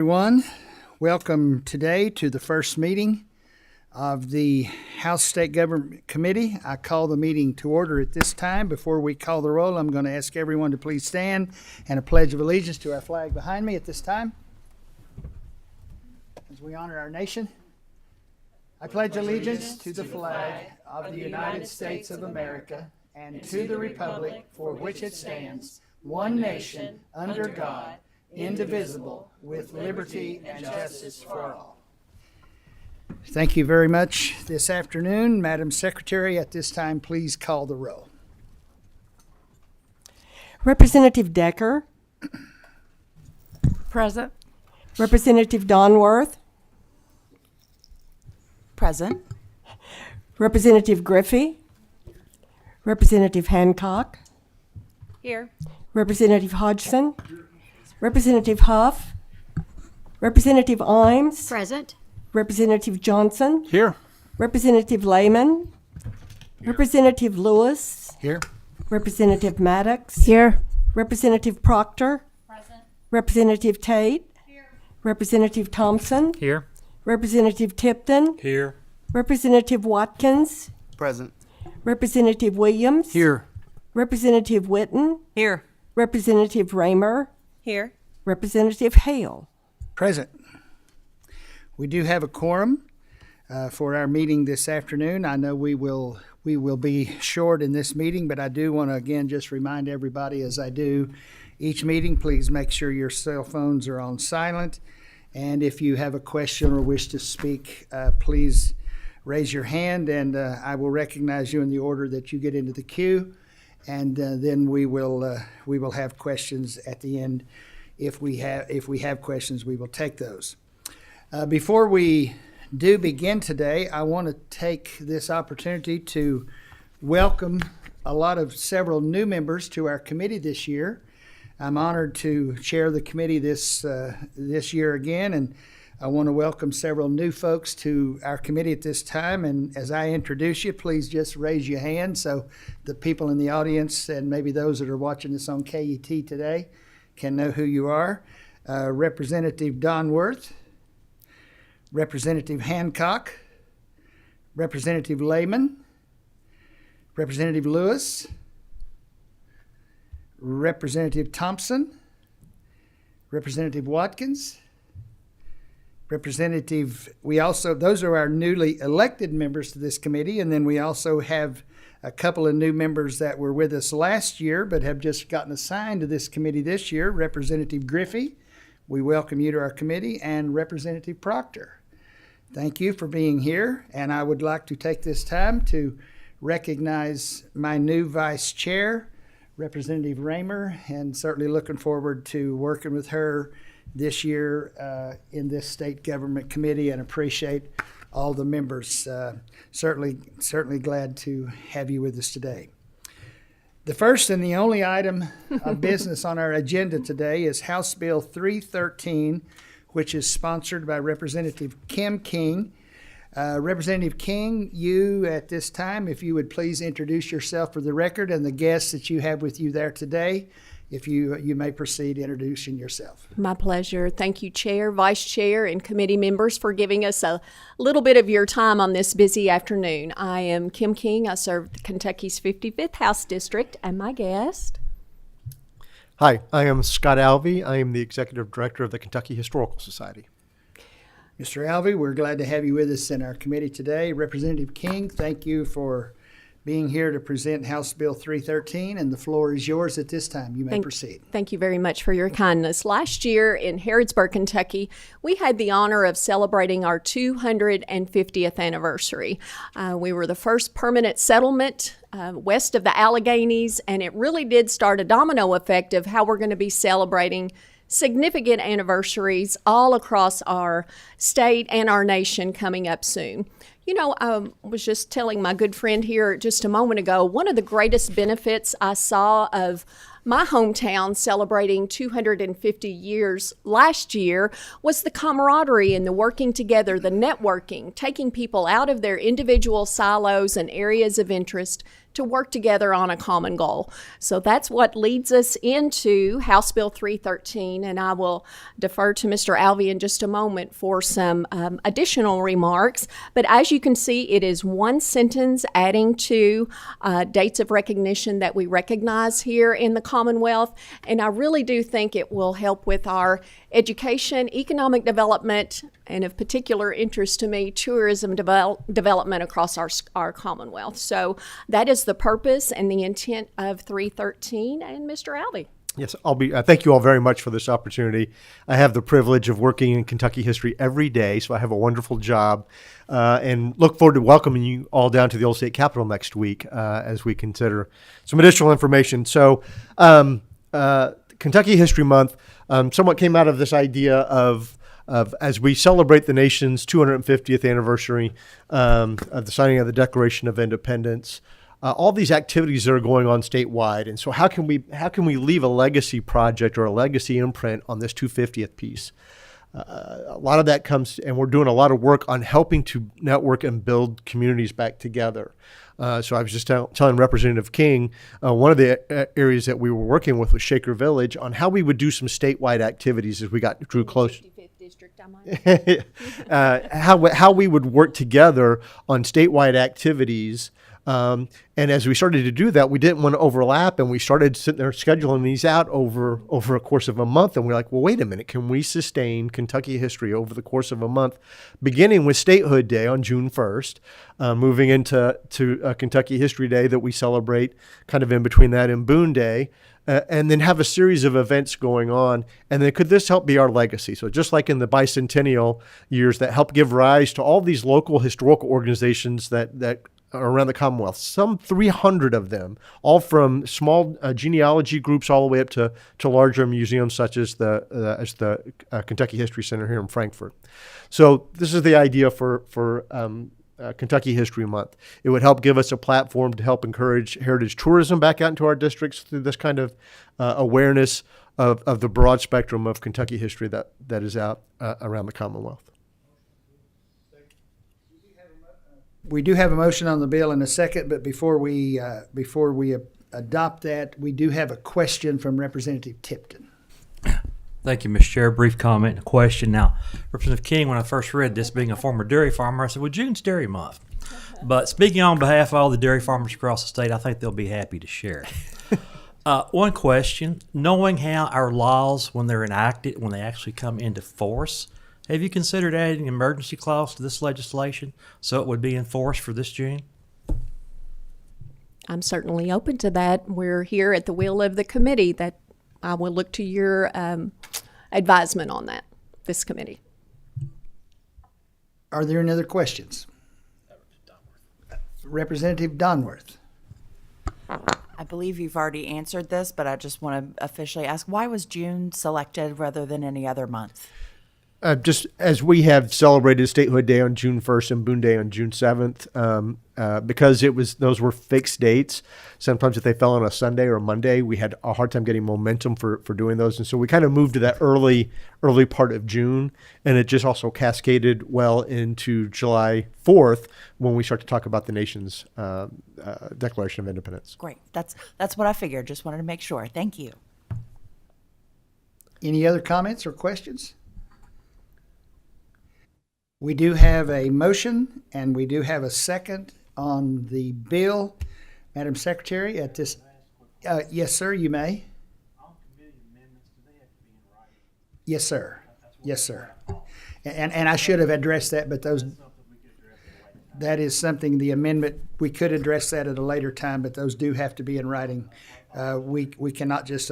Everyone, welcome today to the first meeting of the House State Government Committee. I call the meeting to order at this time. Before we call the roll, I'm going to ask everyone to please stand and a pledge of allegiance to our flag behind me at this time. As we honor our nation, I pledge allegiance to the flag of the United States of America and to the republic for which it stands, one nation, under God, indivisible, with liberty and justice for all. Thank you very much this afternoon. Madam Secretary, at this time, please call the roll. Representative Decker. Present. Representative Donworth. Present. Representative Griffey. Representative Hancock. Here. Representative Hodgson. Representative Huff. Representative Imes. Present. Representative Johnson. Here. Representative Lehman. Representative Lewis. Here. Representative Maddox. Here. Representative Proctor. Present. Representative Tate. Here. Representative Thompson. Here. Representative Tipton. Here. Representative Watkins. Present. Representative Williams. Here. Representative Witten. Here. Representative Raymer. Here. Representative Hale. Present. We do have a quorum for our meeting this afternoon. I know we will be short in this meeting, but I do want to again just remind everybody, as I do each meeting, please make sure your cell phones are on silent. And if you have a question or wish to speak, please raise your hand, and I will recognize you in the order that you get into the queue. And then we will have questions at the end. If we have questions, we will take those. Before we do begin today, I want to take this opportunity to welcome several new members to our committee this year. I'm honored to chair the committee this year again, and I want to welcome several new folks to our committee at this time. And as I introduce you, please just raise your hand so the people in the audience and maybe those that are watching this on KET today can know who you are. Representative Donworth, Representative Hancock, Representative Lehman, Representative Lewis, Representative Thompson, Representative Watkins, those are our newly elected members to this committee, and then we also have a couple of new members that were with us last year but have just gotten assigned to this committee this year. Representative Griffey, we welcome you to our committee, and Representative Proctor. Thank you for being here, and I would like to take this time to recognize my new vice chair, Representative Raymer, and certainly looking forward to working with her this year in this state government committee, and appreciate all the members. Certainly glad to have you with us today. The first and the only item of business on our agenda today is House Bill 313, which is sponsored by Representative Kim King. Representative King, you at this time, if you would please introduce yourself for the record and the guests that you have with you there today. If you may proceed introducing yourself. My pleasure. Thank you, Chair, Vice Chair, and committee members for giving us a little bit of your time on this busy afternoon. I am Kim King. I serve Kentucky's 55th House District, and my guest. Hi, I am Scott Alvey. I am the Executive Director of the Kentucky Historical Society. Mr. Alvey, we're glad to have you with us in our committee today. Representative King, thank you for being here to present House Bill 313, and the floor is yours at this time. You may proceed. Thank you very much for your kindness. Last year in Harrodsburg, Kentucky, we had the honor of celebrating our 250th anniversary. We were the first permanent settlement west of the Alleghenies, and it really did start a domino effect of how we're going to be celebrating significant anniversaries all across our state and our nation coming up soon. You know, I was just telling my good friend here just a moment ago, one of the greatest benefits I saw of My hometown celebrating 250 years last year was the camaraderie and the working together, the networking, taking people out of their individual silos and areas of interest to work together on a common goal. So that's what leads us into House Bill 313, and I will defer to Mr. Alvey in just a moment for some additional remarks. But as you can see, it is one sentence adding to dates of recognition that we recognize here in the Commonwealth, and I really do think it will help with our education, economic development, and of particular interest to me, tourism development across our Commonwealth. So that is the purpose and the intent of 313. And Mr. Alvey. Yes, thank you all very much for this opportunity. I have the privilege of working in Kentucky history every day, so I have a wonderful job, and look forward to welcoming you all down to the old state capitol next week as we consider some additional information. So, Kentucky History Month somewhat came out of this idea of as we celebrate the nation's 250th anniversary of the signing of the Declaration of Independence. All these activities that are going on statewide, and so how can we leave a legacy project or a legacy imprint on this 250th piece? A lot of that comes, and we're doing a lot of work on helping to network and build communities back together. So I was just telling Representative King, one of the areas that we were working with was Shaker Village on how we would do some statewide activities as we drew close. 55th District, I might. How we would work together on statewide activities. And as we started to do that, we didn't want to overlap, and we started sitting there scheduling these out over a course of a month. And we're like, well, wait a minute, can we sustain Kentucky history over the course of a month, beginning with Statehood Day on June 1st, moving into Kentucky History Day that we celebrate kind of in between that and Boone Day, and then have a series of events going on. And then could this help be our legacy? So just like in the bicentennial years that help give rise to all these local historical organizations that around the Commonwealth, some 300 of them, all from small genealogy groups all the way up to larger museums such as the Kentucky History Center here in Frankfort. So this is the idea for Kentucky History Month. It would help give us a platform to help encourage heritage tourism back out into our districts through this kind of awareness of the broad spectrum of Kentucky history that is out around the Commonwealth. We do have a motion on the bill in a second, but before we adopt that, we do have a question from Representative Tipton. Thank you, Mr. Chair. Brief comment and a question. Now, Representative King, when I first read this, being a former dairy farmer, I said, well, June's Dairy Month. But speaking on behalf of all the dairy farmers across the state, I think they'll be happy to share it. One question, knowing how our laws, when they're enacted, when they actually come into force, have you considered adding an emergency clause to this legislation so it would be enforced for this June? I'm certainly open to that. We're here at the will of the committee. That I will look to your advisement on that, this committee. Are there any other questions? Representative Donworth. I believe you've already answered this, but I just want to officially ask, why was June selected rather than any other month? Just as we have celebrated Statehood Day on June 1st and Boone Day on June 7th, because those were fixed dates. Sometimes if they fell on a Sunday or a Monday, we had a hard time getting momentum for doing those. And so we kind of moved to that early part of June, and it just also cascaded well into July 4th when we start to talk about the nation's Declaration of Independence. Great. That's what I figured. Just wanted to make sure. Thank you. Any other comments or questions? We do have a motion and we do have a second on the bill. Madam Secretary, at this, yes, sir, you may. On committee amendments, do they have to be in writing? Yes, sir. Yes, sir. And I should have addressed that, but that is something, the amendment, we could address that at a later time, but those do have to be in writing. We cannot just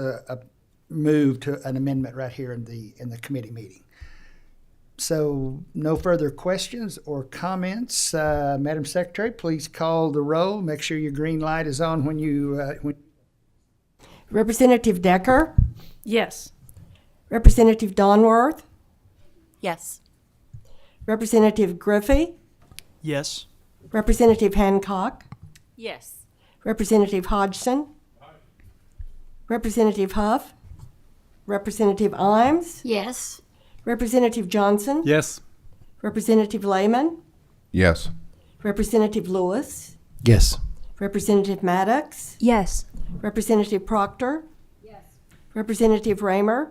move to an amendment right here in the committee meeting. So no further questions or comments. Madam Secretary, please call the roll. Make sure your green light is on when you... Representative Decker, Yes. Representative Donworth, Yes. Representative Griffey, Yes. Representative Hancock, Yes. Representative Hodgson, Representative Huff, Representative Imes, Yes. Representative Johnson, Yes. Representative Lehman, Yes. Representative Lewis, Yes. Representative Maddox, Yes. Representative Proctor, Representative Raymer,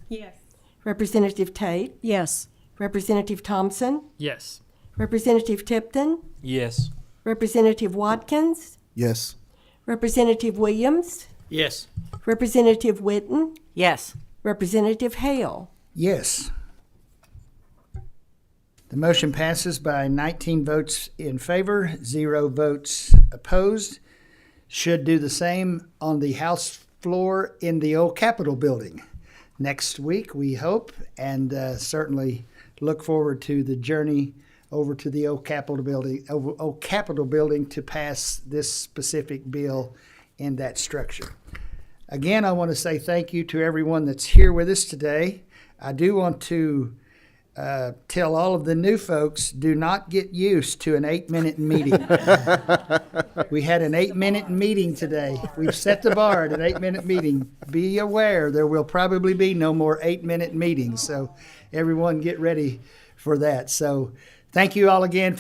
Yes. Representative Tate, Yes. Representative Thompson, Yes. Representative Tipton, Yes. Representative Watkins, Yes. Representative Williams, Yes. Representative Witten, Yes. Representative Hale. Yes. The motion passes by 19 votes in favor, 0 votes opposed. Should do the same on the House floor in the old Capitol building next week, we hope, and certainly look forward to the journey over to the old Capitol building to pass this specific bill in that structure. Again, I want to say thank you to everyone that's here with us today. I do want to tell all of the new folks, do not get used to an 8-minute meeting. We had an 8-minute meeting today. We've set the bar at an 8-minute meeting. Be aware there will probably be no more 8-minute meetings. So everyone get ready for that. So thank you all again.